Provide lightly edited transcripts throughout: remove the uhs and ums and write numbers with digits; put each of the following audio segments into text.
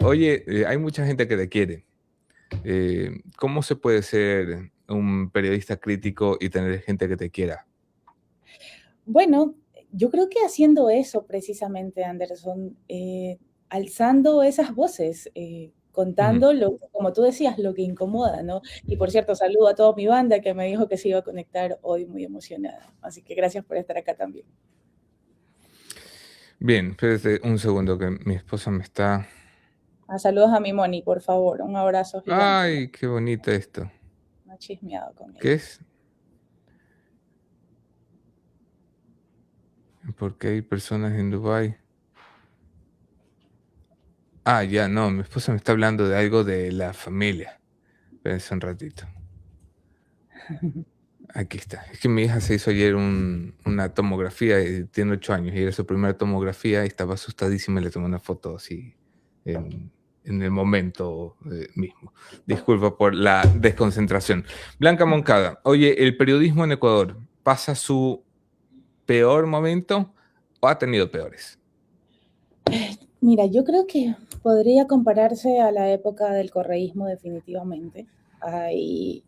Oye, hay mucha gente que te quiere. ¿Cómo se puede ser un periodista crítico y tener gente que te quiera? Bueno, yo creo que haciendo eso precisamente, Anderson, alzando esas voces, Ujú. contando como tú decías, lo que incomoda, ¿no? Y por cierto, saludo a toda mi banda que me dijo que se iba a conectar hoy muy emocionada. Así que gracias por estar acá también. Bien, espérate un segundo que mi esposa me está... Saludos a mi Moni, por favor. Un abrazo gigante. Ay, qué bonito esto. No he chismeado con ¿Qué ella. es? Porque hay personas en Dubái. Ah, ya, no, mi esposa me está hablando de algo de la familia. Espérense un ratito. Aquí está. Es que mi hija se hizo ayer una tomografía, tiene 8 años, y era su primera tomografía y estaba asustadísima y le tomé una foto así en el momento mismo. Disculpa por la desconcentración. Blanca Moncada, oye, ¿el periodismo en Ecuador pasa su peor momento o ha tenido peores? Mira, yo creo que podría compararse a la época del correísmo definitivamente. Hay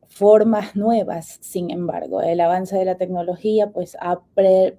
formas nuevas, sin embargo. El avance de la tecnología pues ha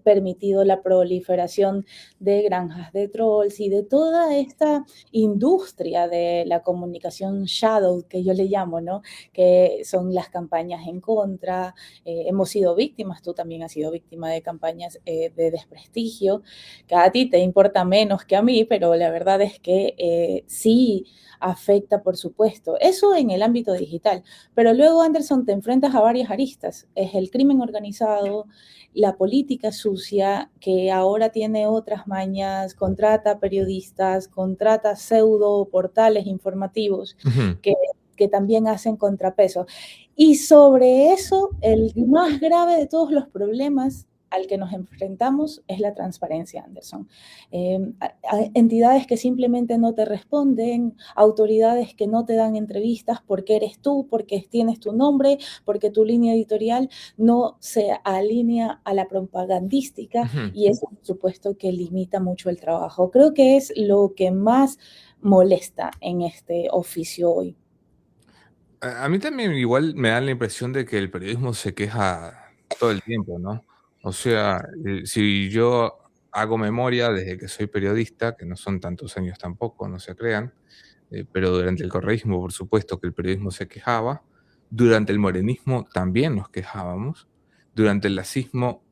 permitido la proliferación de granjas de trolls y de toda esta industria de la comunicación shadow que yo le llamo, ¿no? Que son las campañas en contra. Hemos sido víctimas, tú también has sido víctima de campañas de desprestigio, que a ti te importa menos que a mí, pero la verdad es que sí afecta, por supuesto. Eso en el ámbito digital. Pero luego, Anderson, te enfrentas a varias aristas. Es el crimen organizado, la política sucia, que ahora tiene otras mañas, contrata periodistas, contrata pseudo portales informativos Ujú. que, que también hacen contrapeso. Y sobre eso, el más grave de todos los problemas al que nos enfrentamos es la transparencia, Anderson. Entidades que simplemente no te responden, autoridades que no te dan entrevistas porque eres tú, porque tienes tu nombre, porque tu línea editorial no se alinea a la propagandística Ujú. y eso, por supuesto, que limita mucho el trabajo. Creo que es lo que más molesta en este oficio hoy. A mí también igual me da la impresión de que el periodismo se queja todo el tiempo, ¿no? O sea, si yo hago memoria desde que soy periodista, que no son tantos años tampoco, no se crean, pero durante el correísmo, por supuesto que el periodismo se quejaba, durante el morenismo también nos quejábamos, durante el lacismo,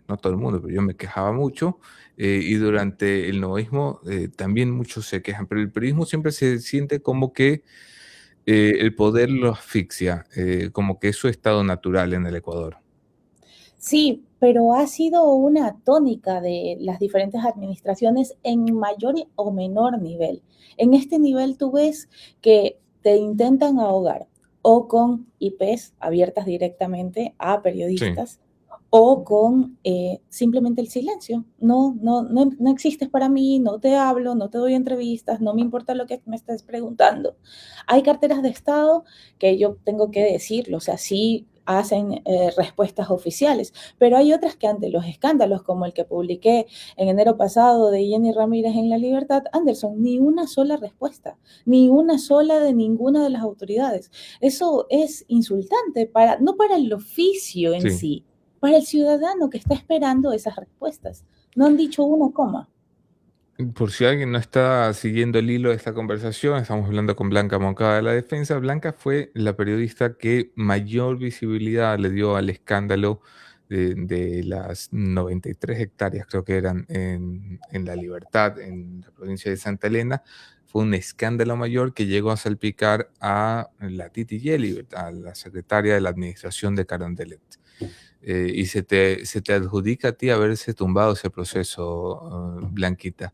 no todo el mundo, pero yo me quejaba mucho, y durante el novoísmo también muchos se quejan, pero el periodismo siempre se siente como que el poder lo asfixia, como que es su estado natural en el Ecuador. Sí, pero ha sido una tónica de las diferentes administraciones en mayor o menor nivel. En este nivel tú ves que te intentan ahogar o con IPs abiertas directamente a Sí. periodistas o con simplemente el silencio. No existes para mí, no te hablo, no te doy entrevistas, no me importa lo que me estés preguntando. Hay carteras de Estado que yo tengo que decirlo, o sea, sí hacen respuestas oficiales, pero hay otras que ante los escándalos, como el que publiqué en enero pasado de Jenny Ramírez en La Libertad, Anderson, ni una sola respuesta, ni una sola de ninguna de las autoridades. Eso es insultante, no para el oficio en Sí. sí, para el ciudadano que está esperando esas respuestas. No han dicho una coma. Por si alguien no está siguiendo el hilo de esta conversación, estamos hablando con Blanca Moncada de la Defensa. Blanca fue la periodista que mayor visibilidad le dio al escándalo de las 93 hectáreas, creo que eran en La Libertad, en la provincia de Santa Elena. Fue un escándalo mayor que llegó a salpicar a la Titi Yelibet, a la secretaria de la administración de Carondelet. Y se te adjudica a ti haberse tumbado ese proceso, Blanquita.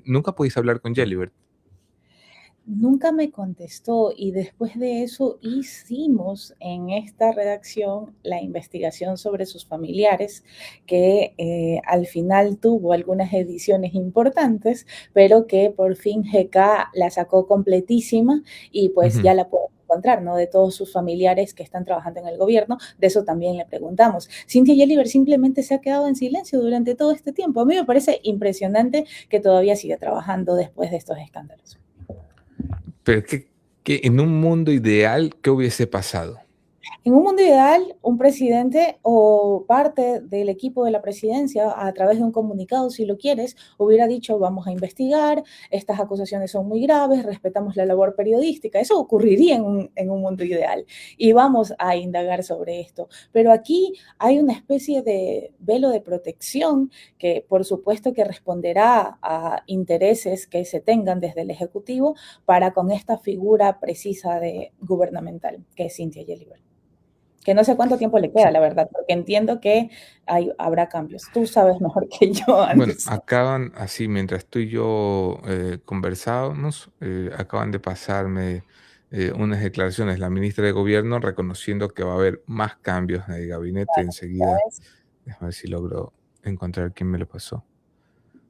Nunca pudiste hablar con Jelibert. Nunca me contestó y después de eso hicimos en esta redacción la investigación sobre sus familiares, que al final tuvo algunas ediciones importantes, pero que por fin GK la sacó completísima y pues Ujú. ya la puedo encontrar, ¿no? De todos sus familiares que están trabajando en el gobierno, de eso también le preguntamos. Cynthia Yeliver simplemente se ha quedado en silencio durante todo este tiempo. A mí me parece impresionante que todavía siga trabajando después de estos escándalos. Pero que en un mundo ideal, ¿qué hubiese pasado? En un mundo ideal, un presidente o parte del equipo de la presidencia, a través de un comunicado, si lo quieres, hubiera dicho, vamos a investigar, estas acusaciones son muy graves, respetamos la labor periodística. Eso ocurriría en un mundo ideal y vamos a indagar sobre esto. Pero aquí hay una especie de velo de protección que, por supuesto, que responderá a intereses que se tengan desde el Ejecutivo para con esta figura precisa de gubernamental, que es Cynthia Yeliver. Que no sé cuánto tiempo le queda, Sí. la verdad, porque entiendo que habrá cambios. Tú sabes mejor que yo, Bueno, Anderson. acaban, así mientras tú y yo conversábamos, acaban de pasarme unas declaraciones de la ministra de Gobierno reconociendo que va a haber más cambios en el gabinete enseguida. ¿Sabes? Déjame ver si logro encontrar quién me lo pasó.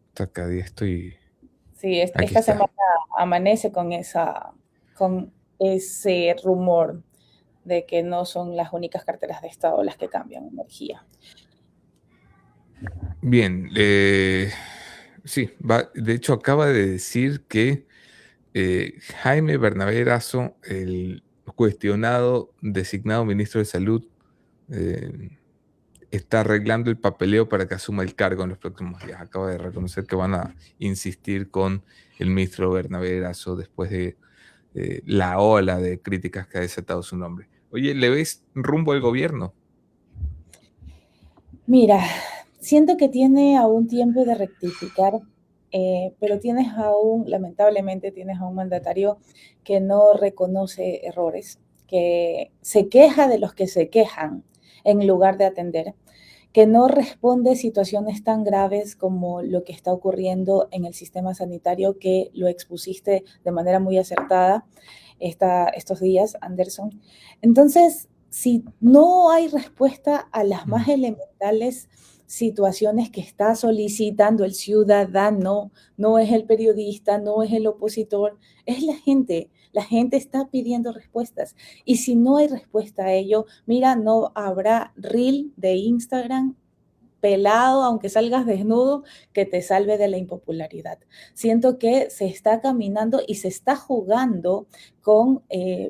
Hasta cada día estoy. Sí, Aquí esta está. semana amanece con ese rumor de que no son las únicas carteras de Estado las que cambian energía. Bien, sí, de hecho acaba de decir que Jaime Bernabé Erazo, el cuestionado designado ministro de Salud, eh, está arreglando el papeleo para que asuma el cargo en los próximos días. Acaba de reconocer que van a insistir con el ministro Bernabé Erazo después de la ola de críticas que ha desatado su nombre. Oye, ¿le ves rumbo al gobierno? Mira, siento que tiene aún tiempo de rectificar, pero lamentablemente, tienes a un mandatario que no reconoce errores, que se queja de los que se quejan en lugar de atender, que no responde a situaciones tan graves como lo que está ocurriendo en el sistema sanitario, que lo expusiste de manera muy acertada estos días, Anderson. Entonces, si no hay respuesta a las Mm. más elementales situaciones que está solicitando el ciudadano, no es el periodista, no es el opositor, es la gente. La gente está pidiendo respuestas. Y si no hay respuesta a ello, mira, no habrá reel de Instagram pelado, aunque salgas desnudo, que te salve de la impopularidad. Siento que se está caminando y se está jugando con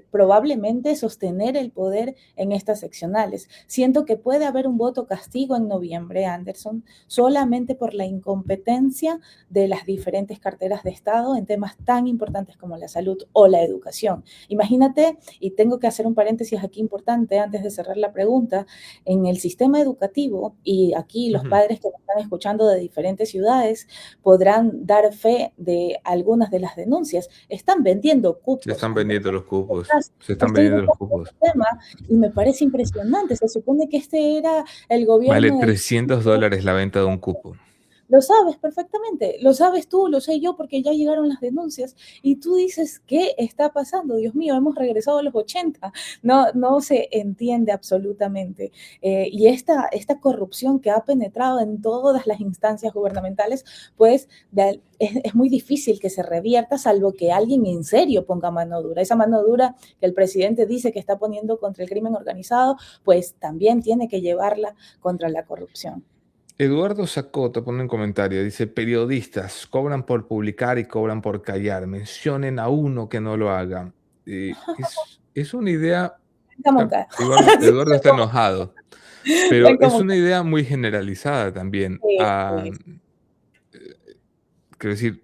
probablemente sostener el poder en estas seccionales. Siento que puede haber un voto castigo en noviembre, Anderson, solamente por la incompetencia de las diferentes carteras de Estado en temas tan importantes como la salud o la educación. Imagínate, y tengo que hacer un paréntesis aquí importante antes de cerrar la pregunta, en el sistema educativo, y aquí los Ujú. padres que me están escuchando de diferentes ciudades podrán dar fe de algunas de las denuncias. Están vendiendo Se cupos, están Andrés. vendiendo los cupos. Se están Estoy vendiendo los buscando cupos. el tema y me parece impresionante. Se supone que este era el Vale gobierno del $300 la venta de un cupo. lo sabes perfectamente, lo sabes tú, lo sé yo, porque ya llegaron las denuncias y tú dices, ¿qué está pasando? Dios mío, hemos regresado a los 80. No, no se entiende absolutamente. Y esta corrupción que ha penetrado en todas las instancias gubernamentales, pues es muy difícil que se revierta, salvo que alguien en serio ponga mano dura. Esa mano dura que el presidente dice que está poniendo contra el crimen organizado, pues también tiene que llevarla contra la corrupción. Eduardo Sacota pone un comentario, dice, periodistas cobran por publicar y cobran por callar, mencionen a uno que no lo haga. Es una idea, claro, Camonca. Eduardo está enojado, pero Ven es como una idea muy generalizada también. sí, Quiero decir,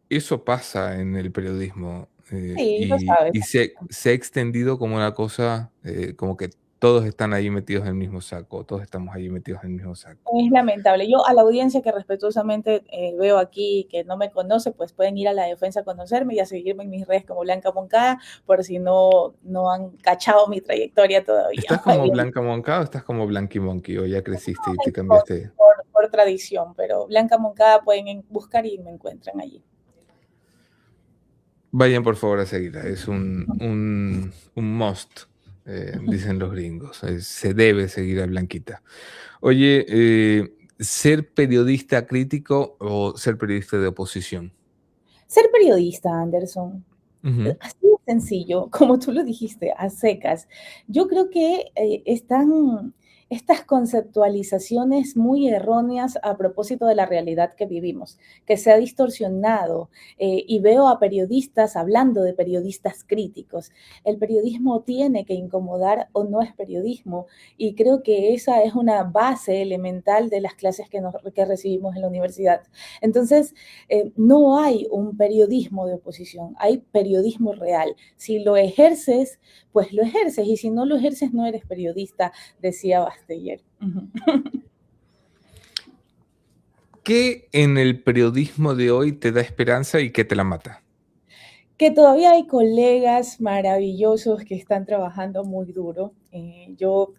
eso pasa en el periodismo, sí, lo y sabes. se ha extendido como una cosa, como que todos están ahí metidos en el mismo saco, todos estamos ahí metidos en el mismo saco. Es lamentable. Yo a la audiencia que respetuosamente veo aquí que no me conoce, pues pueden ir a la defensa a conocerme y a seguirme en mis redes como Blanca Moncada, por si no han cachado mi trayectoria todavía. ¿Estás como Blanca Moncada o estás como Blanqui Monkey o ya creciste y te cambiaste? Por tradición, pero Blanca Moncada pueden buscar y me encuentran allí. Vayan por favor a seguirla, es un must, dicen los gringos, se debe seguir a Blanquita. Oye, ¿ser periodista crítico o ser periodista de oposición? Ser periodista, Anderson. Ujú. Así de sencillo, como tú lo dijiste, a secas. Yo creo que están estas conceptualizaciones muy erróneas a propósito de la realidad que vivimos, que se ha distorsionado y veo a periodistas hablando de periodistas críticos. El periodismo tiene que incomodar o no es periodismo y creo que esa es una base elemental de las clases que recibimos en la universidad. Entonces, no hay un periodismo de oposición, hay periodismo real. Si lo ejerces, pues lo ejerces, y si no lo ejerces, no eres periodista, decía Basteller. ¿Qué en el periodismo de hoy te da esperanza y qué te la mata? Que todavía hay colegas maravillosos que están trabajando muy duro. Yo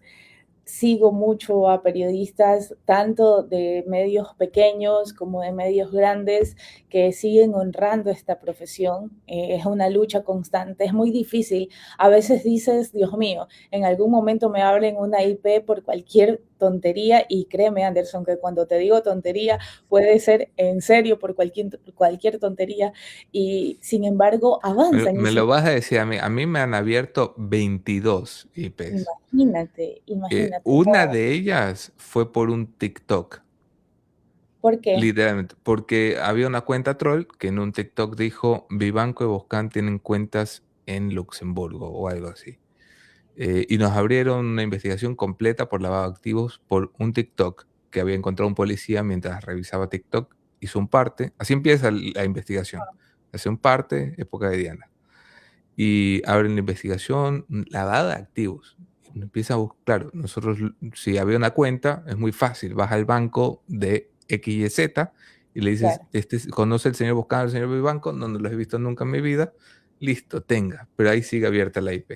sigo mucho a periodistas, tanto de medios pequeños como de medios grandes, que siguen honrando esta profesión. Es una lucha constante, es muy difícil. A veces dices, Dios mío, en algún momento me abren una IP por cualquier tontería, y créeme, Anderson, que cuando te digo tontería puede ser en serio por cualquier tontería, y sin embargo avanzan y Me se... lo vas a decir a mí. A mí me han abierto 22 IPs. Imagínate, imagínate, Una no, de ellas fue por un TikTok, ¿por qué? literalmente, porque había una cuenta troll que en un TikTok dijo: Vivanco y Boscan tienen cuentas en Luxemburgo o algo así. Y nos abrieron una investigación completa por lavado de activos por un TikTok que había encontrado un policía mientras revisaba TikTok. Hizo un parte, así empieza la investigación. Hace un parte, época de Diana. Y abren la investigación, lavada de activos. Empieza a buscar, claro, nosotros, si había una cuenta, es muy fácil, vas al banco de X y Z y le dices, Claro. ¿conoce el señor Boscán, el señor Vivanco? No, no los he visto nunca en mi vida. Listo, tenga, pero ahí sigue abierta la IP.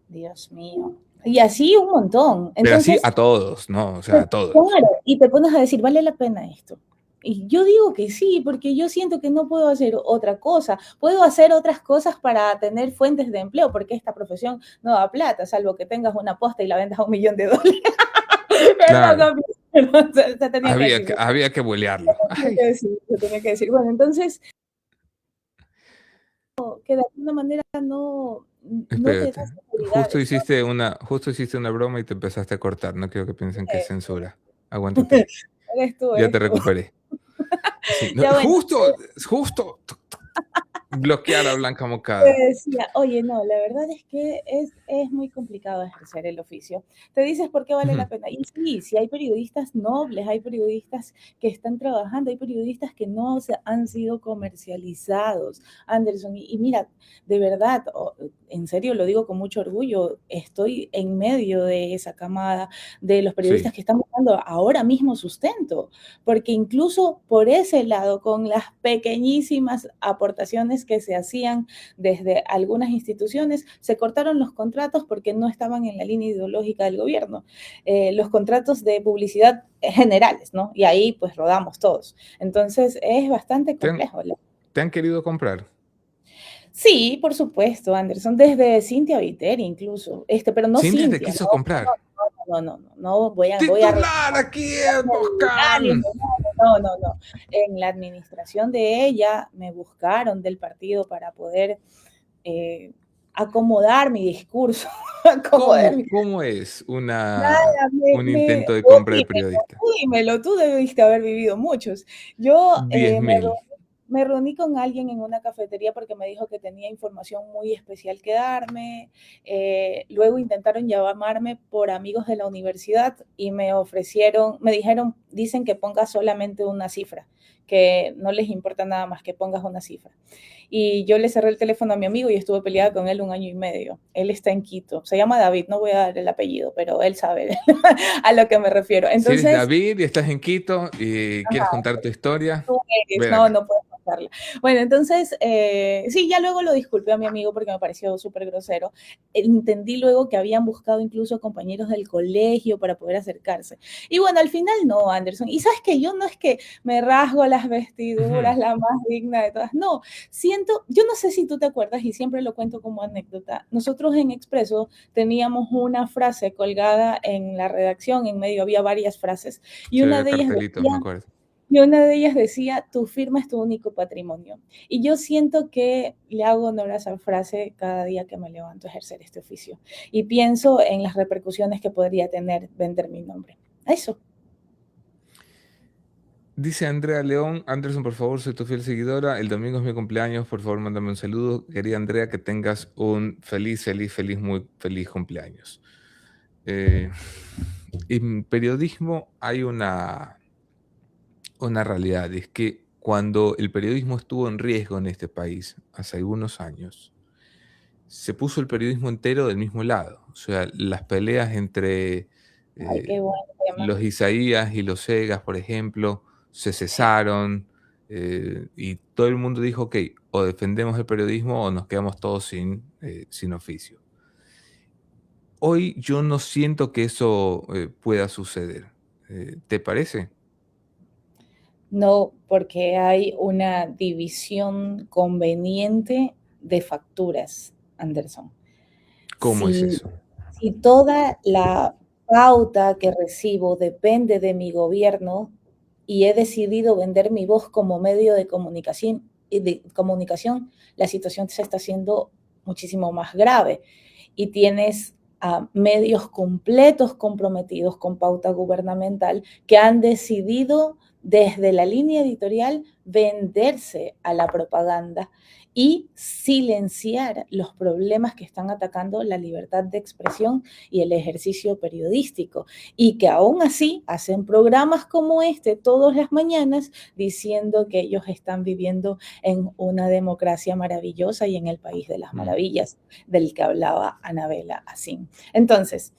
Dios mío. Y así un montón. Pero así Entonces, a todos, ¿no? O sea, pues, a todos. claro, y te pones a decir, ¿vale la pena esto? Y yo digo que sí, porque yo siento que no puedo hacer otra cosa. Puedo hacer otras cosas para tener fuentes de empleo, porque esta profesión no da plata, salvo que tengas una posta y la vendas a $1.000.000. Claro, Perdón, pero se tenía que decir. había que bolearlo. Ay, Se tenía que decir. Bueno, entonces, que de alguna manera no te espérate. da seguridad. Justo hiciste una broma y te empezaste a cortar. No quiero que piensen que es Eh, censura. Aguántate. eres tú, Ya eres te tú. recuperé. Sí, no, Ya bueno, justo bloquear a Blanca te Mocada. decía, oye, no, la verdad es que es muy complicado ejercer el oficio. Te dices por qué vale Ujú. la pena. Y sí, sí hay periodistas nobles, hay periodistas que están trabajando, hay periodistas que no han sido comercializados, Anderson. Y mira, de verdad, en serio lo digo con mucho orgullo, estoy en medio de esa camada de los periodistas Sí, que están buscando ahora mismo sustento, porque incluso por ese lado, con las pequeñísimas aportaciones que se hacían desde algunas instituciones, se cortaron los contratos porque no estaban en la línea ideológica del gobierno. Los contratos de publicidad generales, ¿no? Y ahí pues rodamos todos. Entonces es bastante te han, complejo. te han querido comprar. Sí, por supuesto, Anderson, desde Cintia Viteri incluso, pero no Cintia te Cintia, quiso comprar. no voy a Titular aquí en ánimo, Boscan. no. En la administración de ella me buscaron del partido para poder eh, acomodar mi discurso, acomodar mi... ¿Cómo es Nada, un intento de compra de periodista? tú debiste haber vivido muchos. Yo 10.000. me reuní con alguien en una cafetería porque me dijo que tenía información muy especial que darme. Luego intentaron llamarme por amigos de la universidad y me dijeron, dicen que pongas solamente una cifra, que no les importa nada más que pongas una cifra. Y yo le cerré el teléfono a mi amigo y estuve peleada con él 1 año y medio. Él está en Quito. Se llama David, no voy a dar el apellido, pero él sabe a lo que me refiero. Si eres Entonces, David y estás en Quito y quieres ajá, contar tu historia, tú eres, ven no, acá. no puedes contarla. Bueno, entonces, sí, ya luego lo disculpé a mi amigo porque me pareció súper grosero. Entendí luego que habían buscado incluso compañeros del colegio para poder acercarse. Y bueno, al final no, Anderson. Y sabes que yo no es que me rasgo las Ujú. vestiduras, la más digna de todas. No, siento, yo no sé si tú te acuerdas y siempre lo cuento como anécdota. Nosotros en Expreso teníamos una frase colgada en la redacción, en medio había varias frases y Sí, una había de ellas cartelitos, decía, me acuerdo. Y una de ellas decía, tu firma es tu único patrimonio. Y yo siento que le hago honor a esa frase cada día que me levanto a ejercer este oficio. Y pienso en las repercusiones que podría tener vender mi nombre. Eso. Dice Andrea León, Anderson, por favor, soy tu fiel seguidora. El domingo es mi cumpleaños, por favor, mándame un saludo. Querida Andrea, que tengas un feliz, muy feliz cumpleaños. Eh, en periodismo hay una realidad, es que cuando el periodismo estuvo en riesgo en este país, hace algunos años, se puso el periodismo entero del mismo lado. O sea, las peleas entre Ay, eh, qué buen tema. los Isaías y los Egas, por ejemplo, se Sí. cesaron y todo el mundo dijo, ok, o defendemos el periodismo o nos quedamos todos sin oficio. Hoy yo no siento que eso pueda suceder. ¿Te parece? No, porque hay una división conveniente de facturas, Anderson. ¿Cómo es Si, eso? si toda la pauta que recibo depende de mi gobierno y he decidido vender mi voz como medio de comunicación, la situación se está haciendo muchísimo más grave. Y tienes a medios completos comprometidos con pauta gubernamental que han decidido desde la línea editorial venderse a la propaganda y silenciar los problemas que están atacando la libertad de expresión y el ejercicio periodístico. Y que aún así hacen programas como este todas las mañanas diciendo que ellos están viviendo en una democracia maravillosa y en el país de las Mm. maravillas del que hablaba Anabela Asín. Entonces,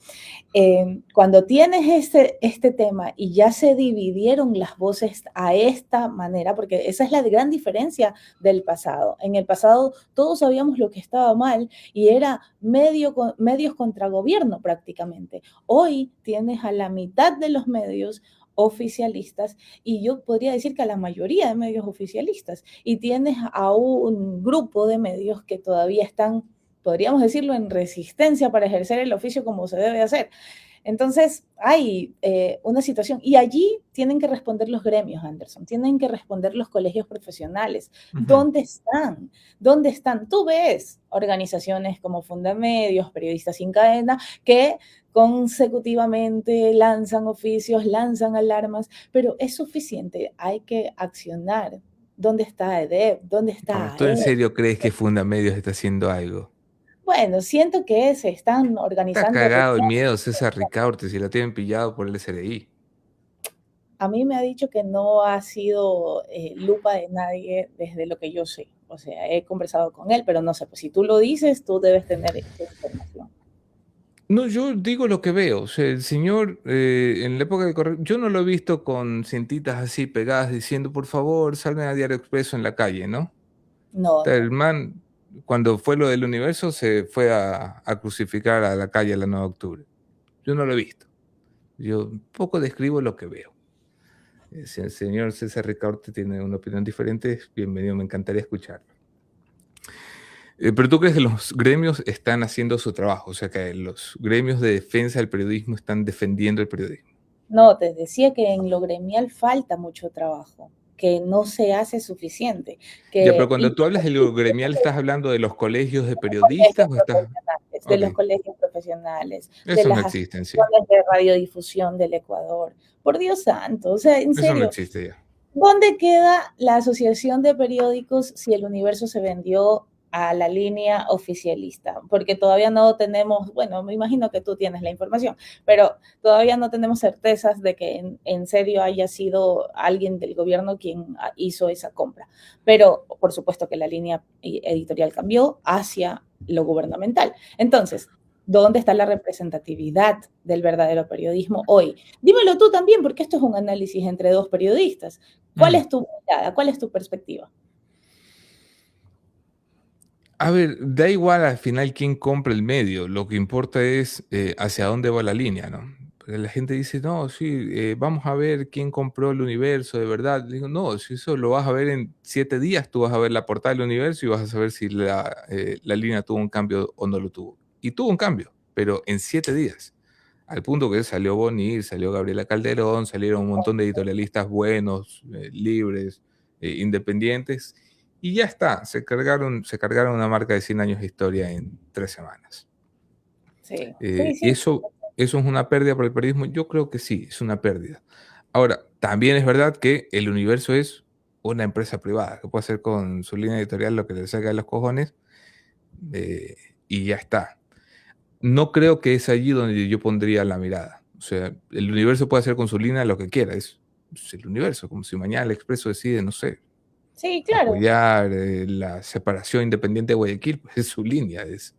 cuando tienes este tema y ya se dividieron las voces a esta manera, porque esa es la gran diferencia del pasado. En el pasado todos sabíamos lo que estaba mal y era medios contra gobierno prácticamente. Hoy tienes a la mitad de los medios oficialistas y yo podría decir que a la mayoría de medios oficialistas y tienes a un grupo de medios que todavía están, podríamos decirlo, en resistencia para ejercer el oficio como se debe hacer. Entonces, hay una situación y allí tienen que responder los gremios, Anderson, tienen que responder los colegios profesionales. Ujú. ¿Dónde están? ¿Dónde están? Tú ves organizaciones como Fundamedios, Periodistas Sin Cadena, que consecutivamente lanzan oficios, lanzan alarmas, pero es suficiente, hay que accionar. ¿Dónde está EDEP? ¿Dónde No, está ¿tú en AEP? serio crees que Fundamedios está haciendo algo? Bueno, siento que se están Está organizando cagado el reuniones. miedo César Ricaurte si lo tienen pillado por el SRI. A mí me ha dicho que no ha sido lupa de nadie desde lo que yo sé. O sea, he conversado con él, pero no sé, pues si tú lo dices, tú debes tener esta información. No, yo digo lo que veo. O sea, el señor en la época del correo, yo no lo he visto con cintitas así pegadas diciendo, por favor, salgan a Diario Expreso en la calle, ¿no? O No, sea, no. el man, cuando fue lo del universo, se fue a crucificar a la calle a la 9 de octubre. Yo no lo he visto. Yo un poco describo lo que veo. Si el señor César Ricaurte tiene una opinión diferente, bienvenido, me encantaría escucharlo. Pero tú crees que los gremios están haciendo su trabajo, o sea, que los gremios de defensa del periodismo están defendiendo el periodismo. No, te decía que en lo gremial falta mucho trabajo, que no se hace suficiente, Ya, pero que cuando tú hablas de lo gremial, ¿estás hablando de los colegios de periodistas o estás...? de Ok, los colegios profesionales, de eso no las existe en sí. asociaciones de radiodifusión del Ecuador. Por Dios santo, o sea, en Eso no serio, existe ya. ¿dónde queda la Asociación de Periódicos si el Universo se vendió a la línea oficialista? Porque todavía no tenemos, bueno, me imagino que tú tienes la información, pero todavía no tenemos certezas de que en serio haya sido alguien del gobierno quien hizo esa compra. Pero por supuesto que la línea editorial cambió hacia lo gubernamental. Entonces, ¿dónde está la representatividad del verdadero periodismo hoy? Dímelo tú también, porque esto es un análisis entre dos periodistas. ¿Cuál Mm. es tu mirada? ¿Cuál es tu perspectiva? A ver, da igual al final quién compra el medio, lo que importa es hacia dónde va la línea, ¿no? Porque la gente dice, no, sí, vamos a ver quién compró el universo de verdad. Le digo, no, si eso lo vas a ver en 7 días, tú vas a ver la portada del universo y vas a saber si la línea tuvo un cambio o no lo tuvo. Y tuvo un cambio, pero en 7 días. al punto que salió Bonnie, salió Gabriela Calderón, salieron un montón de editorialistas buenos, libres, independientes, y ya está, se cargaron una marca de 100 años de historia en 3 semanas. Sí, sí, sí. ¿Eso es una pérdida para el periodismo? Yo creo que sí, es una pérdida. Ahora, también es verdad que el Universo es una empresa privada que puede hacer con su línea editorial lo que le salga de los cojones, eh, y ya está. No creo que es allí donde yo pondría la mirada. O sea, el Universo puede hacer con su línea lo que quiera, es el Universo, como si mañana el Expreso decide, no sé, Sí, claro. apoyar la separación independiente de Guayaquil, pues es su línea, es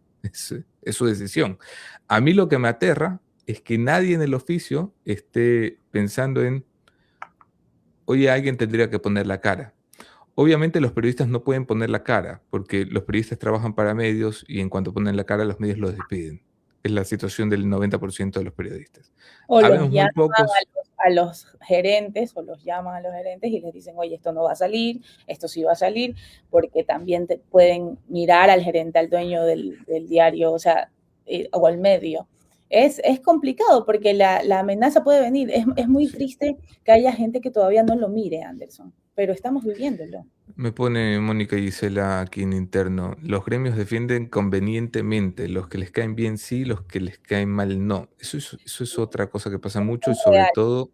su decisión. A mí lo que me aterra es que nadie en el oficio esté pensando en, oye, alguien tendría que poner la cara. Obviamente los periodistas no pueden poner la cara, porque los periodistas trabajan para medios y en cuanto ponen la cara, los medios los despiden. Es la situación del 90% de los periodistas. O los Habemos muy llaman pocos. a los gerentes, o los llaman a los gerentes y les dicen, oye, esto no va a salir, esto sí va a salir, porque también te pueden mirar al gerente, al dueño del diario, o sea, o al medio. Es complicado porque la amenaza puede venir. Es muy triste que haya gente que todavía no lo mire, Anderson, pero estamos viviéndolo. Me pone Mónica Gisela aquí en interno. Los gremios defienden convenientemente, los que les caen bien sí, los que les caen mal no. Eso es otra cosa que pasa mucho y Es real, eso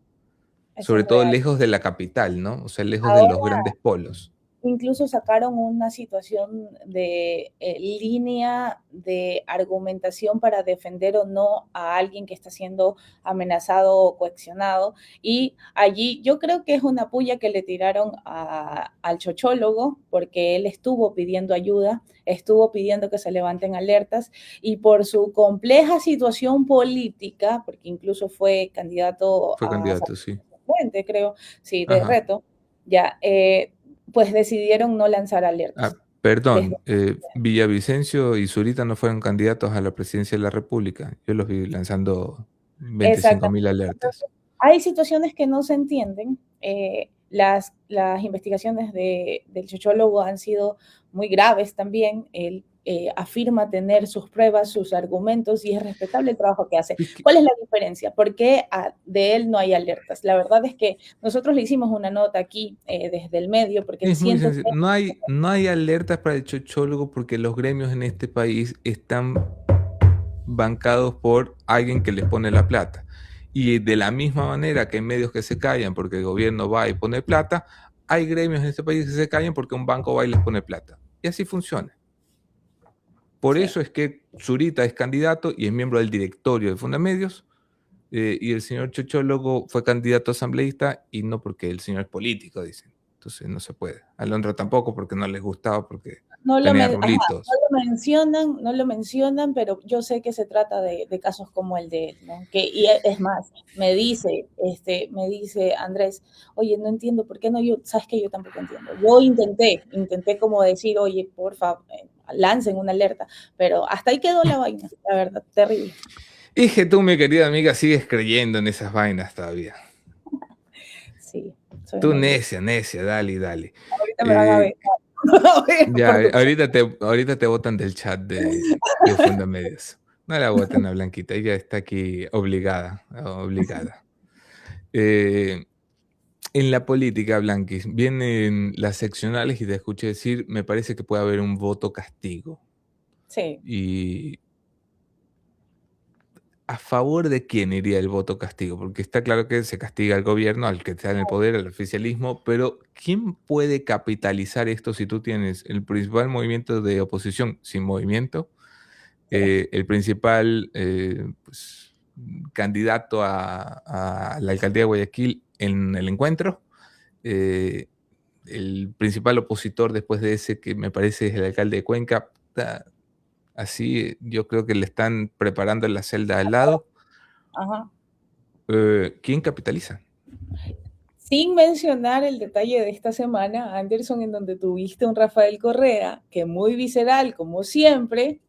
sobre es todo real. lejos de la capital, ¿no? O sea, lejos de los Ahora grandes polos. incluso sacaron una situación de línea de argumentación para defender o no a alguien que está siendo amenazado o coaccionado. Y allí yo creo que es una puya que le tiraron al chochólogo porque él estuvo pidiendo ayuda, estuvo pidiendo que se levanten alertas y por su compleja situación política, porque incluso fue candidato Fue a candidato, sí. Fuente, creo, sí, de Ajá. reto, ya, pues decidieron no lanzar alertas. Desde, Perdón, Villavicencio y Zurita no fueron candidatos a la presidencia de la República. Yo los vi lanzando 25.000 exactamente. alertas. Hay situaciones que no se entienden. Las investigaciones del sociólogo han sido muy graves también. Él afirma tener sus pruebas, sus argumentos y es respetable el trabajo que hace. Es que ¿Cuál es la diferencia? ¿Por qué de él no hay alertas? La verdad es que nosotros le hicimos una nota aquí desde el medio porque es muy siento sencillo. que No hay alertas para el chochólogo porque los gremios en este país están bancados por alguien que les pone la plata. Y de la misma manera que hay medios que se callan porque el gobierno va y pone plata, hay gremios en este país que se callan porque un banco va y les pone plata. Y así funciona. Por sí. eso es que Zurita es candidato y es miembro del directorio de Fundamedios, y el señor Chochólogo fue candidato asambleísta y no porque el señor es político, dicen. Entonces no se puede. Alondra tampoco porque no les gustaba porque No lo, tenía ajá, rulitos. no lo mencionan, pero yo sé que se trata de casos como el de él, ¿no? Es más, me dice Andrés, oye, no entiendo por qué no yo, sabes que yo tampoco entiendo. Yo intenté como decir, oye, porfa, lancen una alerta, pero hasta ahí quedó la vaina, la verdad, terrible. Y que tú, mi querida amiga, sigues creyendo en esas vainas todavía. Sí, soy Tú muy... necia, necia, dale, dale. Ahorita me van a Eh, ver. ya, Por tu... ahorita te botan del chat de Fundamedios. No la voten a Blanquita, ella está aquí obligada, obligada. Eh, en la política, Blanquis, vienen las seccionales y te escuché decir, me parece que puede haber un voto castigo. Sí. Y ¿a favor de quién iría el voto castigo? Porque está claro que se castiga al gobierno, al que está en el poder, al oficialismo, pero ¿quién puede capitalizar esto si tú tienes el principal movimiento de oposición sin movimiento, Sí. el principal pues, candidato a la alcaldía de Guayaquil en el encuentro, eh, el principal opositor después de ese, que me parece es el alcalde de Cuenca? Así yo creo que le están preparando la celda al lado. Ajá. ¿Quién capitaliza? Sin mencionar el detalle de esta semana, Anderson, en donde tuviste un Rafael Correa que muy visceral, como siempre,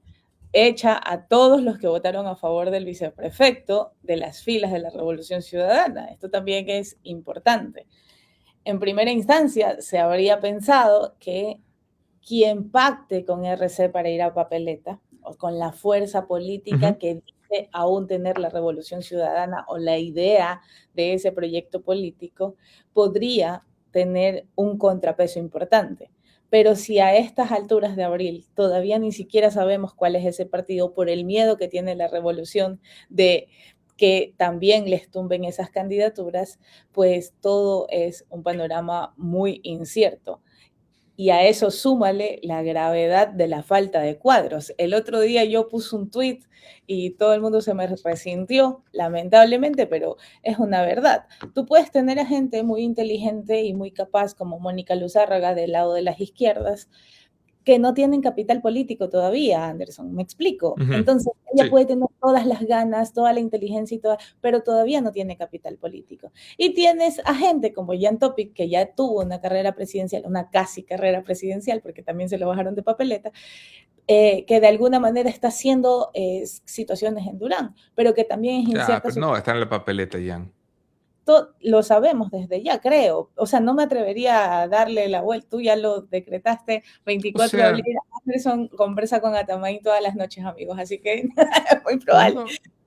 echa a todos los que votaron a favor del viceprefecto de las filas de la Revolución Ciudadana. Esto también es importante. En primera instancia, se habría pensado que quien pacte con RC para ir a papeleta o con la fuerza política Ujú. que aún tener la Revolución Ciudadana o la idea de ese proyecto político, podría tener un contrapeso importante. Pero si a estas alturas de abril todavía ni siquiera sabemos cuál es ese partido por el miedo que tiene la revolución de que también les tumben esas candidaturas, pues todo es un panorama muy incierto. Y a eso súmale la gravedad de la falta de cuadros. El otro día yo puse un tweet y todo el mundo se me resintió, lamentablemente, pero es una verdad. Tú puedes tener a gente muy inteligente y muy capaz como Mónica Luzárraga del lado de las izquierdas, que no tienen capital político todavía, Anderson, me explico. Ujú. Entonces, ella Sí. puede tener todas las ganas, toda la inteligencia y toda, pero todavía no tiene capital político. Y tienes a gente como Jan Topic, que ya tuvo una carrera presidencial, una casi carrera presidencial, porque también se lo bajaron de papeleta, que de alguna manera está haciendo situaciones en Durán, pero que también es Ya, incierta pero su... no, está en la papeleta, Jan. Lo sabemos desde ya, creo. O sea, no me atrevería a darle la vuelta. Tú ya lo decretaste, O 24 de abril. sea, Anderson conversa con Atamay todas las noches, amigos, así que es muy pues probable.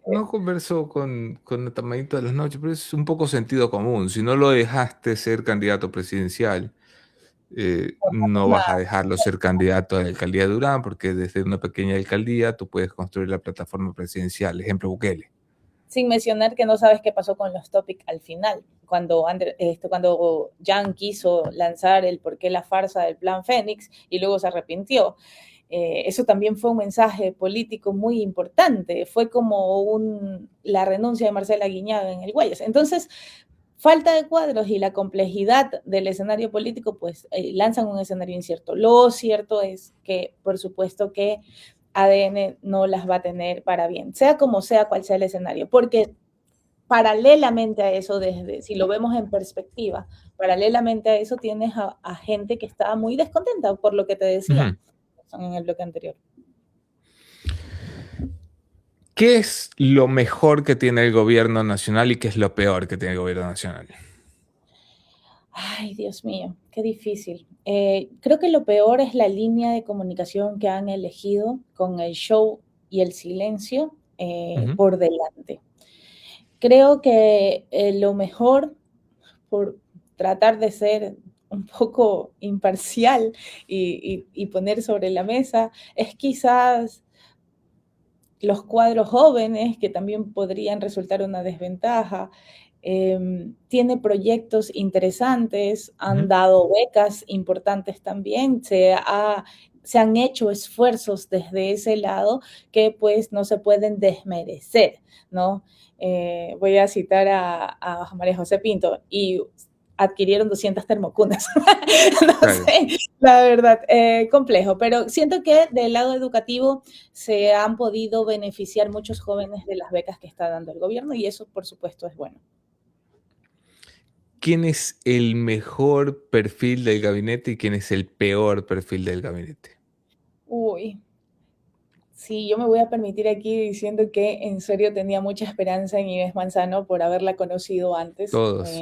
no converso con el tamadito de las noches, pero es un poco sentido común. Si no lo dejaste ser candidato presidencial, no vas a dejarlo ser candidato a la alcaldía de Durán, porque desde una pequeña alcaldía tú puedes construir la plataforma presidencial. Ejemplo, Bukele. Sin mencionar que no sabes qué pasó con los topics al final, cuando Jan quiso lanzar el por qué la farsa del plan Fénix y luego se arrepintió. Eso también fue un mensaje político muy importante, fue como la renuncia de Marcela Guiñaga en el Guayas. Entonces, falta de cuadros y la complejidad del escenario político, pues lanzan un escenario incierto. Lo cierto es que, por supuesto que ADN no las va a tener para bien, sea como sea, cual sea el escenario, porque paralelamente a eso, si lo vemos en perspectiva, paralelamente a eso tienes a gente que está muy descontenta por lo que te decía Ujú. en el bloque anterior. ¿Qué es lo mejor que tiene el gobierno nacional y qué es lo peor que tiene el gobierno nacional? Ay, Dios mío, qué difícil. Creo que lo peor es la línea de comunicación que han elegido con el show y el silencio Ujú. por delante. Creo que lo mejor, por tratar de ser un poco imparcial y poner sobre la mesa, es quizás los cuadros jóvenes, que también podrían resultar una desventaja. Tiene proyectos interesantes, han Ujú. dado becas importantes también, se han hecho esfuerzos desde ese lado que pues no se pueden desmerecer, ¿no? Voy a citar a María José Pinto y adquirieron 200 termocunas. No Claro. sé, la verdad, complejo, pero siento que del lado educativo se han podido beneficiar muchos jóvenes de las becas que está dando el gobierno y eso, por supuesto, es bueno. ¿Quién es el mejor perfil del gabinete y quién es el peor perfil del gabinete? Uy, sí, yo me voy a permitir aquí diciendo que en serio tenía mucha esperanza en Inés Manzano por haberla conocido antes, Todos,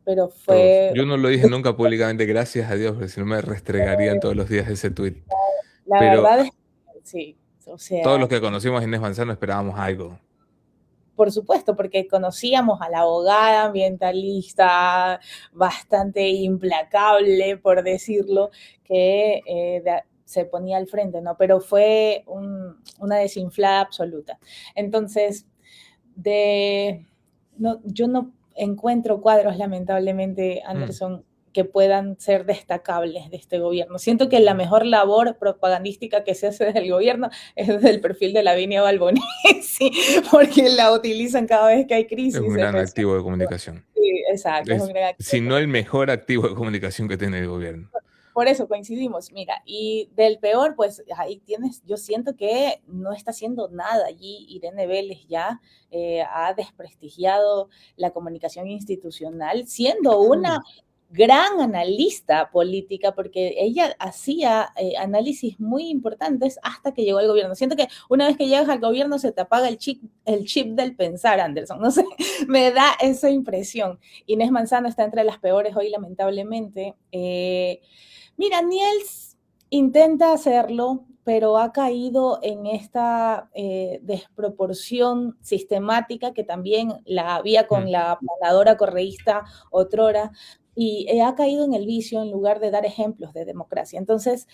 pero todos. fue, Yo no lo dije nunca públicamente, gracias a Dios, porque si no me restregarían todos los días ese tweet. la Pero verdad es que sí, o todos los sea, que conocimos a Inés Manzano esperábamos algo. por supuesto, porque conocíamos a la abogada ambientalista bastante implacable, por decirlo, que se ponía al frente, ¿no? Pero fue una desinflada absoluta. Entonces, yo no encuentro cuadros, lamentablemente, Mm. Anderson, que puedan ser destacables de este gobierno. Siento que la mejor labor propagandística que se hace desde el gobierno es desde el perfil de Lavinia Balbonesi, porque la utilizan cada vez que hay Es un crisis, gran especialmente. activo de comunicación. Sí, exacto, es un Es, gran si activo. no el mejor activo de comunicación que tiene el gobierno. Por eso coincidimos, mira, y del peor, pues ahí tienes, yo siento que no está haciendo nada allí. Irene Vélez ya ha desprestigiado la comunicación institucional, siendo una Mm. gran analista política, porque ella hacía análisis muy importantes hasta que llegó al gobierno. Siento que una vez que llegas al gobierno se te apaga el chip del pensar, Anderson. No sé, me da esa impresión. Inés Manzano está entre las peores hoy, lamentablemente. Mira, Niels intenta hacerlo, pero ha caído en esta desproporción sistemática que también la había con Mm, la planadora correísta otrora, y ha caído en el vicio en lugar de dar ejemplos de democracia. Entonces,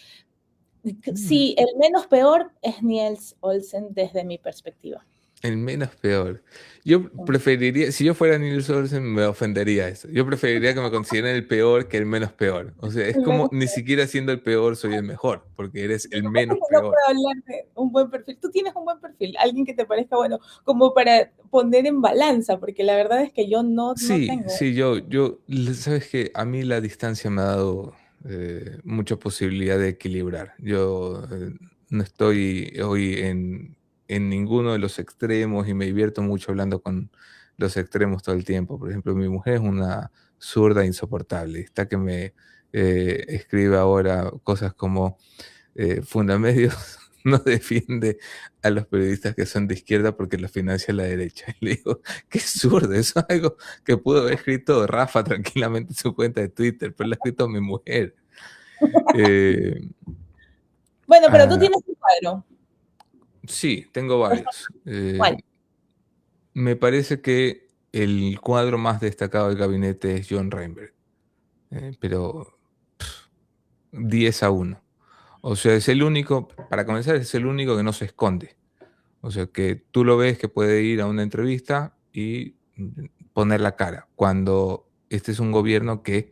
mm. sí, el menos peor es Niels Olsen desde mi perspectiva. El menos peor. Yo preferiría, si yo fuera Nils Olsen, me ofendería eso. Yo preferiría que me consideren el peor que el menos peor. O sea, es El como menos ni peor. siquiera siendo el peor soy el mejor, porque eres el menos No peor. puedo hablar de un buen perfil. Tú tienes un buen perfil, alguien que te parezca bueno, como para poner en balanza, porque la verdad es que yo no Sí, tengo. sí, sabes que a mí la distancia me ha dado mucha posibilidad de equilibrar. Yo no estoy hoy en ninguno de los extremos y me divierto mucho hablando con los extremos todo el tiempo. Por ejemplo, mi mujer es una zurda insoportable. Está que me escribe ahora cosas como Fundamedios no defiende a los periodistas que son de izquierda porque los financia la derecha. Y le digo, qué zurdo, eso es algo que pudo haber escrito Rafa tranquilamente en su cuenta de Twitter, pero lo ha escrito mi mujer. Eh, Bueno, pero tú ah, tienes un cuadro. sí, tengo varios. ¿Cuál? Me parece que el cuadro más destacado del gabinete es John Reinberg, pero 10-1. O sea, es el único, para comenzar, es el único que no se esconde. O sea, que tú lo ves que puede ir a una entrevista y poner la cara, cuando este es un gobierno que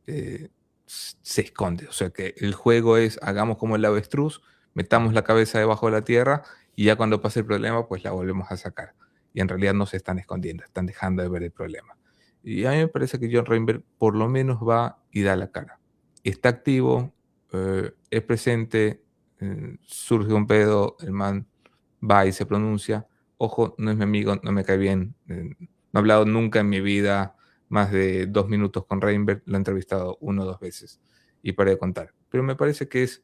eh, se esconde. O sea, que el juego es hagamos como el avestruz, metamos la cabeza debajo de la tierra y ya cuando pase el problema, pues la volvemos a sacar. Y en realidad no se están escondiendo, están dejando de ver el problema. Y a mí me parece que John Reinberg por lo menos va y da la cara. Está activo, es presente, surge un pedo, el man va y se pronuncia. Ojo, no es mi amigo, no me cae bien. No he hablado nunca en mi vida más de 2 minutos con Reinberg. Lo he entrevistado 1 o 2 veces y paré de contar. Pero me parece que es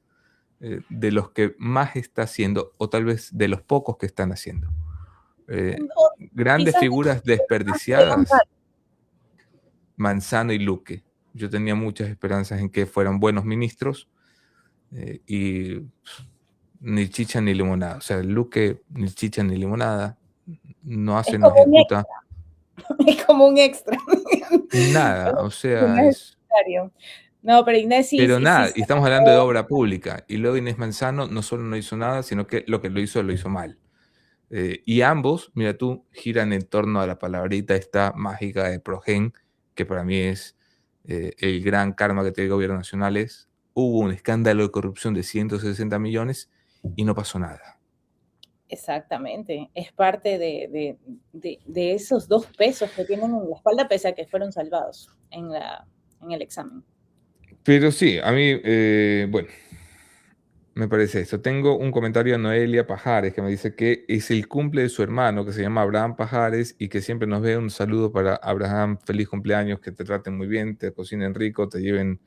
de los que más está haciendo, o tal vez de los pocos que están haciendo. O Grandes quizás figuras de contar. desperdiciadas, Manzano y Luque. Yo tenía muchas esperanzas en que fueran buenos ministros y ni chicha ni limonada. O sea, Luque ni chicha ni limonada, no Es hace, no como un ejecuta, es como un extra. nada. O No sea, es necesario. No, pero Inés sí, pero sí, sí. nada, y estamos hablando de obra pública. Y luego Inés Manzano no solo no hizo nada, sino que lo hizo mal. Y ambos, mira tú, giran en torno a la palabrita esta mágica de Progen, que para mí es el gran karma que tiene el gobierno nacional. Hubo un escándalo de corrupción de 160 millones y no pasó nada. Exactamente, es parte de esos 2 pesos que tienen en la espalda, pese a que fueron salvados en el examen. Pero sí, a mí, bueno, me parece esto. Tengo un comentario de Noelia Pajares que me dice que es el cumple de su hermano que se llama Abraham Pajares y que siempre nos ve. Un saludo para Abraham, feliz cumpleaños, que te traten muy bien, te cocinen rico, te lleven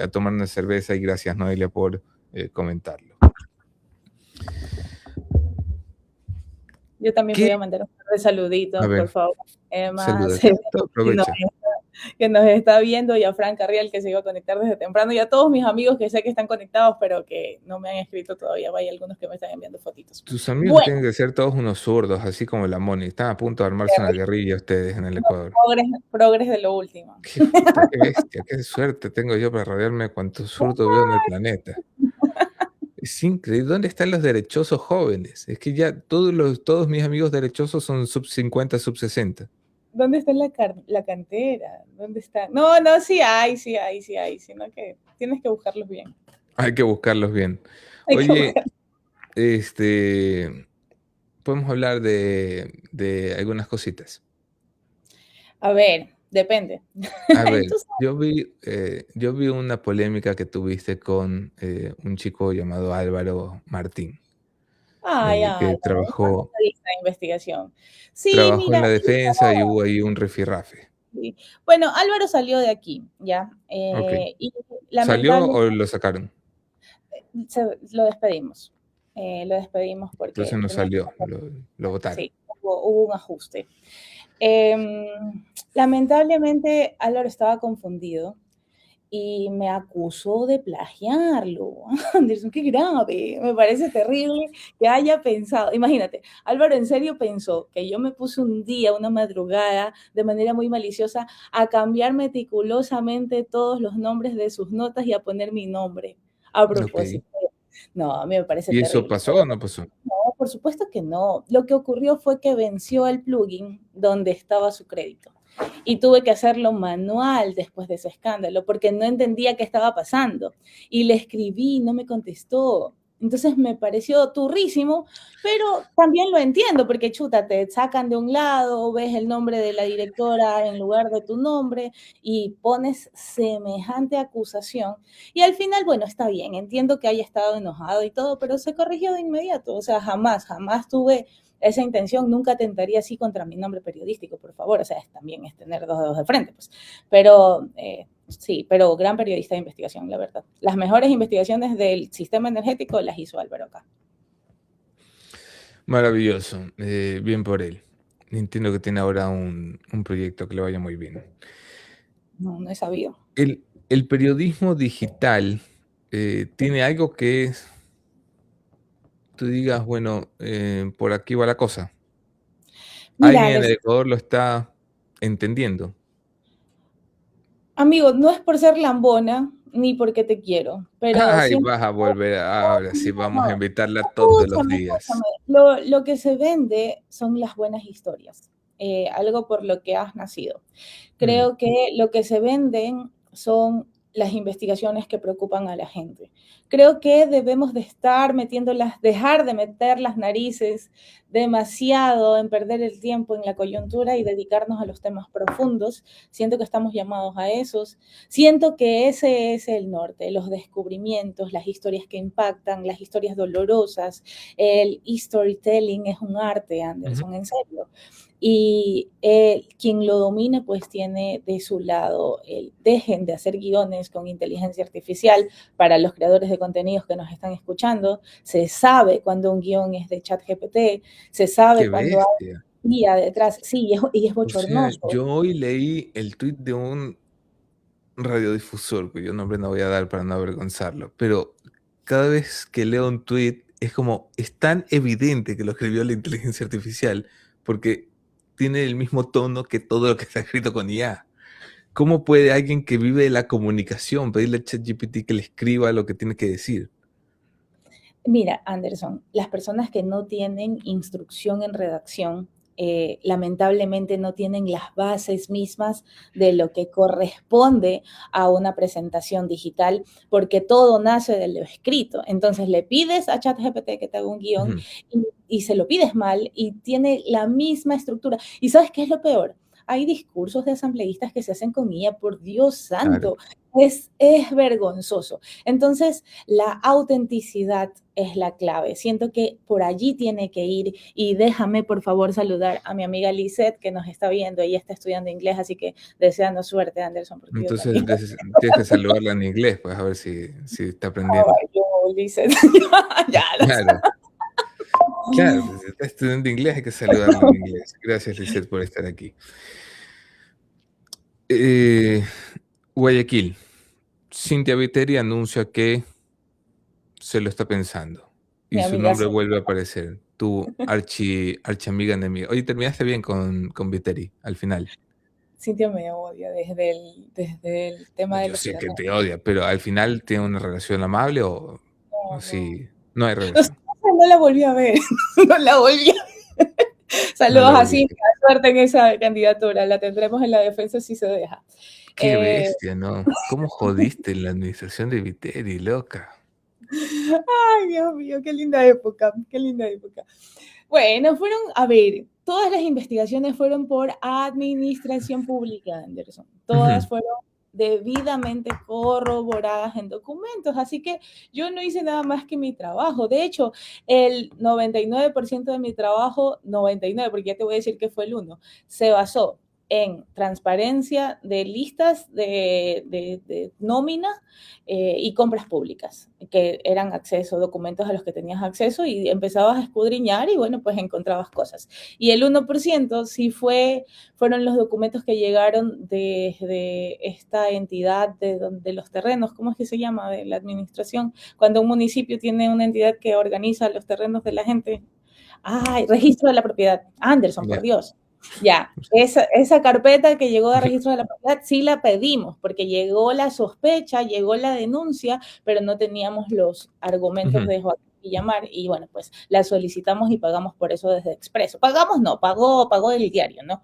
a tomar una cerveza y gracias Noelia por comentarlo. Yo también voy ¿Qué? a mandar un par de A saluditos, por ver, favor. Emma, saluda, que nos, aprovecha. que nos está viendo, y a Fran Carriel, que se iba a conectar desde temprano, y a todos mis amigos que sé que están conectados, pero que no me han escrito todavía. Hay algunos que me están enviando fotitos. Tus amigos Bueno, tienen que ser todos unos zurdos, así como la Moni. Están a punto de armarse una guerrilla ustedes en el Ecuador. progres de lo último. Qué puta, qué bestia, qué suerte tengo yo para rodearme de cuantos zurdos veo en el planeta. Es increíble. ¿Dónde están los derechosos jóvenes? Es que ya todos mis amigos derechosos son sub 50, sub 60. ¿Dónde está la cantera? ¿Dónde está? No, no, sí hay, sino que tienes que buscarlos bien. Hay que buscarlos bien. Hay que Oye, buscar. podemos hablar de algunas cositas. A ver, depende. A ver, Tú sabes. yo vi una polémica que tuviste con un chico llamado Álvaro Martín, Ay, que Álvaro, un periodista de investigación. Sí, trabajó en mira, la defensa y hubo ahí un rifirrafe. sí. Bueno, Álvaro salió de aquí, ¿ya? Ok. Y ¿Salió lamentablemente o lo sacaron? lo despedimos Entonces porque no tenía que salió, pasar. lo votaron. Sí, hubo un ajuste. Lamentablemente, Álvaro estaba confundido y me acusó de plagiarlo. Anderson, qué grave, me parece terrible que haya pensado, imagínate, Álvaro en serio pensó que yo me puse un día, una madrugada, de manera muy maliciosa, a cambiar meticulosamente todos los nombres de sus notas y a poner mi nombre a Ok. propósito. No, a mí me parece ¿Y eso terrible. pasó o no pasó? No, por supuesto que no. Lo que ocurrió fue que venció el plugin donde estaba su crédito y tuve que hacerlo manual después de ese escándalo porque no entendía qué estaba pasando y le escribí, no me contestó. Entonces me pareció turrísimo, pero también lo entiendo porque chuta, te sacan de un lado, ves el nombre de la directora en lugar de tu nombre y pones semejante acusación y al final, bueno, está bien, entiendo que haya estado enojado y todo, pero se corrigió de inmediato, o sea, jamás tuve esa intención, nunca tentaría así contra mi nombre periodístico, por favor, o sea, también es tener dos dedos de frente, pues. Pero sí, pero gran periodista de investigación, la verdad. Las mejores investigaciones del sistema energético las hizo Álvaro acá. Maravilloso, bien por él. Entiendo que tiene ahora un proyecto que le vaya muy bien. No, no he sabido. El periodismo digital tiene algo que tú digas, bueno, por aquí va la cosa. Mira, Alguien en el Anderson, Ecuador lo está entendiendo. amigo, no es por ser lambona ni porque te quiero, pero Ay, siempre... vas a volver, ahora sí, vamos a No, invitarla todos los escúchame, días. escúchame. Lo que se vende son las buenas historias, algo por lo que has nacido. Mm, Creo que lo que se venden son las investigaciones que preocupan a la gente. Creo que debemos de estar metiéndolas, dejar de meter las narices demasiado en perder el tiempo en la coyuntura y dedicarnos a los temas profundos. Siento que estamos llamados a esos. Siento que ese es el norte, los descubrimientos, las historias que impactan, las historias dolorosas. El storytelling es un arte, ujú. Anderson, en serio. Y quien lo domine, pues tiene de su lado el dejen de hacer guiones con inteligencia artificial para los creadores de contenidos que nos están escuchando. Se sabe cuando un guión es de ChatGPT, se Qué sabe cuando bestia. hay IA detrás. Sí, y es O sea, bochornoso. yo hoy leí el tweet de un radiodifusor, cuyo nombre no voy a dar para no avergonzarlo, pero cada vez que leo un tweet es como, es tan evidente que lo escribió la inteligencia artificial, porque tiene el mismo tono que todo lo que está escrito con IA. ¿Cómo puede alguien que vive de la comunicación pedirle a ChatGPT que le escriba lo que tiene que decir? Mira, Anderson, las personas que no tienen instrucción en redacción, lamentablemente no tienen las bases mismas de lo que corresponde a una presentación digital, porque todo nace de lo escrito. Entonces le pides a ChatGPT que te haga un guión Ujú, y se lo pides mal y tiene la misma estructura. ¿Y sabes qué es lo peor? Hay discursos de asambleístas que se hacen con ella, por Dios claro. santo, es vergonzoso. Entonces, la autenticidad es la clave. Siento que por allí tiene que ir y déjame por favor saludar a mi amiga Lisette que nos está viendo. Ella está estudiando inglés, así que deseando suerte, Anderson, porque yo Entonces también. tienes que saludarla en inglés, pues a ver si está How aprendiendo. are you, Lisette? Ya, lo sé. Claro, claro, pues, si está estudiando inglés hay que saludarla en inglés. Gracias, Lisette, por estar aquí. Eh, Guayaquil. Cintia Viteri anuncia que se lo está pensando y Mi su amiga nombre sí. vuelve a aparecer. Tu archiamiga enemiga. Oye, terminaste bien con Viteri al final. Cintia me odia desde el tema de Yo los sé que cigarros. te odia, pero al final tiene una relación amable o No, no. si no hay No, sé, relación. no la volví a ver. No la volví a ver. No Saludos la a volviste. Cintia. Suerte en esa candidatura. La tendremos en la defensa si se deja. Qué Eh, bestia, ¿no? ¿Cómo jodiste la administración de Viteri, loca? Ay, Dios mío, qué linda época, qué linda época. Bueno, fueron, a ver, todas las investigaciones fueron por administración pública, Anderson. Ujú. Todas fueron debidamente corroboradas en documentos, así que yo no hice nada más que mi trabajo. De hecho, el 99% de mi trabajo, 99, porque ya te voy a decir que fue el uno, se basó en transparencia de listas de nómina y compras públicas, que eran documentos a los que tenías acceso y empezabas a escudriñar y bueno, pues encontrabas cosas. Y el 1% sí fueron los documentos que llegaron de esta entidad de los terrenos, ¿cómo es que se llama? De la administración, cuando un municipio tiene una entidad que organiza los terrenos de la gente. Ay, registro de la propiedad. Anderson, por Ya. Dios. Ya, esa carpeta que llegó de registro de la propiedad sí la pedimos, porque llegó la sospecha, llegó la denuncia, pero no teníamos los argumentos Ujú. de Joaquín Villamar, y bueno, pues la solicitamos y pagamos por eso desde Expreso. Pagamos no, pagó el diario, ¿no?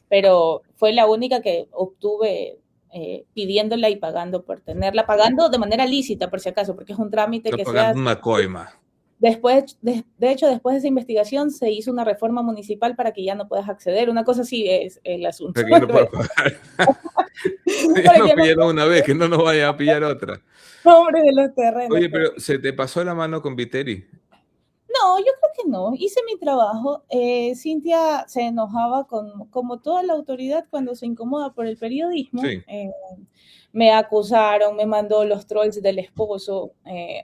Pero fue la única que obtuve pidiéndola y pagando por tenerla, pagando de manera lícita, por si acaso, porque es un trámite Está que se pagando hace. una coima. Después, de hecho, después de esa investigación se hizo una reforma municipal para que ya no puedas acceder. Una cosa así es el asunto. Para que no pueda pagar. Ya Para nos que no pillaron una vez, que no nos vaya a pillar otra. nombre de los terrenos. Oye, pero ¿se te pasó la mano con Viteri? No, yo creo que no. Hice mi trabajo. Cintia se enojaba como toda la autoridad cuando se incomoda por el periodismo. Sí. Me acusaron, me mandó los trolls del esposo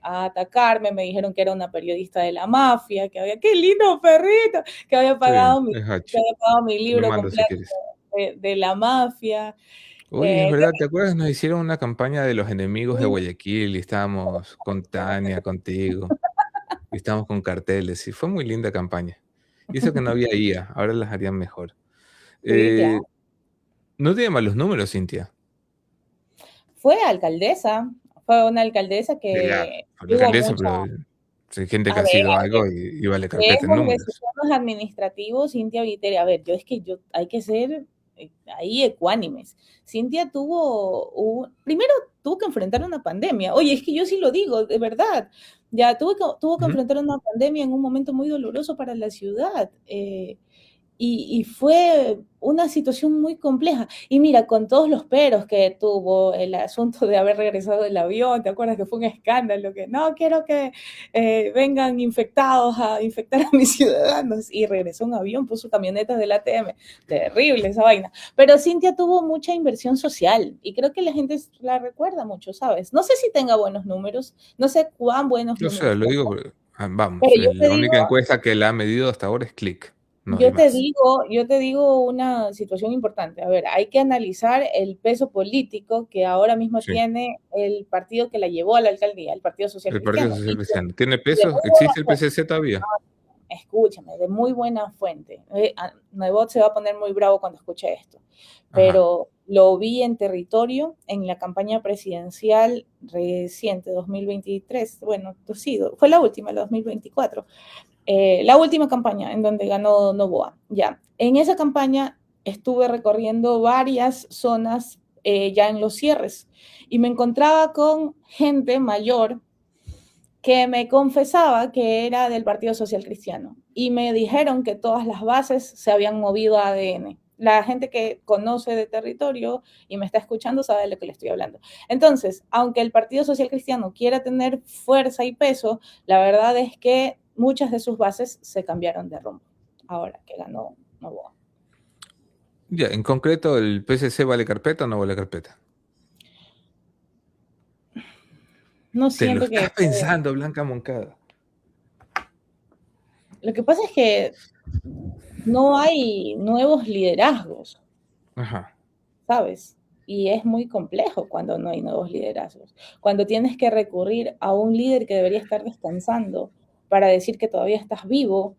a atacarme, me dijeron que era una periodista de la mafia, qué lindo perrito, que había Está bien, pagado es que Hachi. había pagado mi Lo libro mando si completo quieres. de la mafia. Oye, es ¿Qué verdad, ¿te acuerdas? Nos hicieron una campaña de los enemigos de Guayaquil y estábamos con Tania, contigo, y estábamos con carteles, y fue muy linda campaña. Y eso que no había IA, ahora las harían mejor. Sí, Eh, claro. no tiene malos números, Cintia. Fue alcaldesa, fue una alcaldesa Ya, que por la tuvo alcaldesa, mucha, pero sí hay gente que a ha ver, sido algo y vale carpeta en lejos de sus números. temas administrativos, Cintia Viteri, a ver, hay que ser ahí ecuánimes. Cintia primero tuvo que enfrentar una pandemia. Oye, es que yo sí lo digo, de verdad. Ya tuvo que Ujú. enfrentar una pandemia en un momento muy doloroso para la ciudad. Y fue una situación muy compleja. Y mira, con todos los peros que tuvo el asunto de haber regresado del avión, ¿te acuerdas que fue un escándalo? Que no quiero que vengan infectados a infectar a mis ciudadanos. Y regresó un avión, puso camionetas del ATM. Terrible esa vaina. Pero Cintia tuvo mucha inversión social y creo que la gente la recuerda mucho, ¿sabes? No sé si tenga buenos números, no sé cuán buenos O sea, números lo tenga, digo, vamos, pero la única encuesta que la ha medido hasta ahora es Click, no hay más. yo te digo una situación importante. A ver, hay que analizar el peso político que ahora mismo Sí, tiene el partido que la llevó a la alcaldía, el Partido Social el Partido Cristiano. Social Cristiano. ¿Tiene Y de peso? muy buena ¿Existe el fuente, PCC todavía? escúchame, de muy buena fuente. Nebot se va a poner muy bravo cuando escuche esto, Ajá. pero lo vi en territorio en la campaña presidencial reciente, 2023. Bueno, pues sí, fue la última, la 2024. La última campaña en donde ganó Novoa. Ya, en esa campaña estuve recorriendo varias zonas ya en los cierres y me encontraba con gente mayor que me confesaba que era del Partido Social Cristiano y me dijeron que todas las bases se habían movido a ADN. La gente que conoce de territorio y me está escuchando sabe de lo que le estoy hablando. Entonces, aunque el Partido Social Cristiano quiera tener fuerza y peso, la verdad es que muchas de sus bases se cambiaron de rumbo ahora que ganó Novoa. Ya, en concreto, ¿el PCC vale carpeta o no vale carpeta? No Te lo siento que... estás pensando, Blanca Moncada. Lo que pasa es que no hay nuevos liderazgos. Ajá. ¿Sabes? Y es muy complejo cuando no hay nuevos liderazgos. Cuando tienes que recurrir a un líder que debería estar descansando para decir que todavía estás vivo,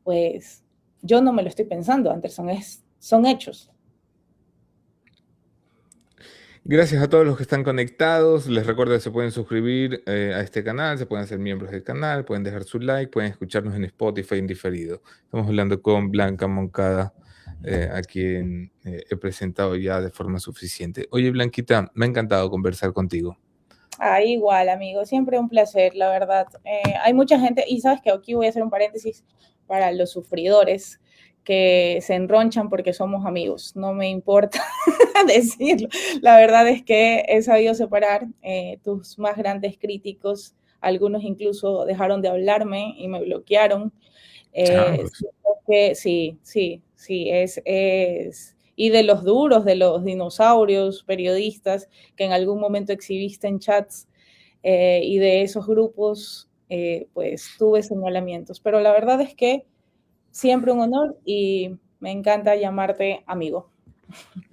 pues yo no me lo estoy pensando, Anderson, son hechos. Gracias a todos los que están conectados. Les recuerdo que se pueden suscribir a este canal, se pueden hacer miembros del canal, pueden dejar su like, pueden escucharnos en Spotify en diferido. Estamos hablando con Blanca Moncada, a quien he presentado ya de forma suficiente. Oye, Blanquita, me ha encantado conversar contigo. Igual, amigo, siempre un placer, la verdad. Hay mucha gente, y sabes que aquí voy a hacer un paréntesis para los sufridores que se enronchan porque somos amigos. No me importa decirlo. La verdad es que he sabido separar tus más grandes críticos. Algunos incluso dejaron de hablarme y me bloquearon. Changos. Siento que sí, sí, sí, es y de los duros, de los dinosaurios, periodistas que en algún momento exhibiste en chats y de esos grupos, pues tuve señalamientos. Pero la verdad es que siempre un honor y me encanta llamarte amigo.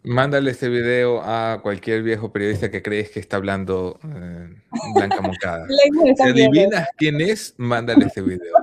Mándale este video a cualquier viejo periodista que crees que está hablando Blanca Moncada. Lejos Si están viendo. adivinas quién es, mándale este video.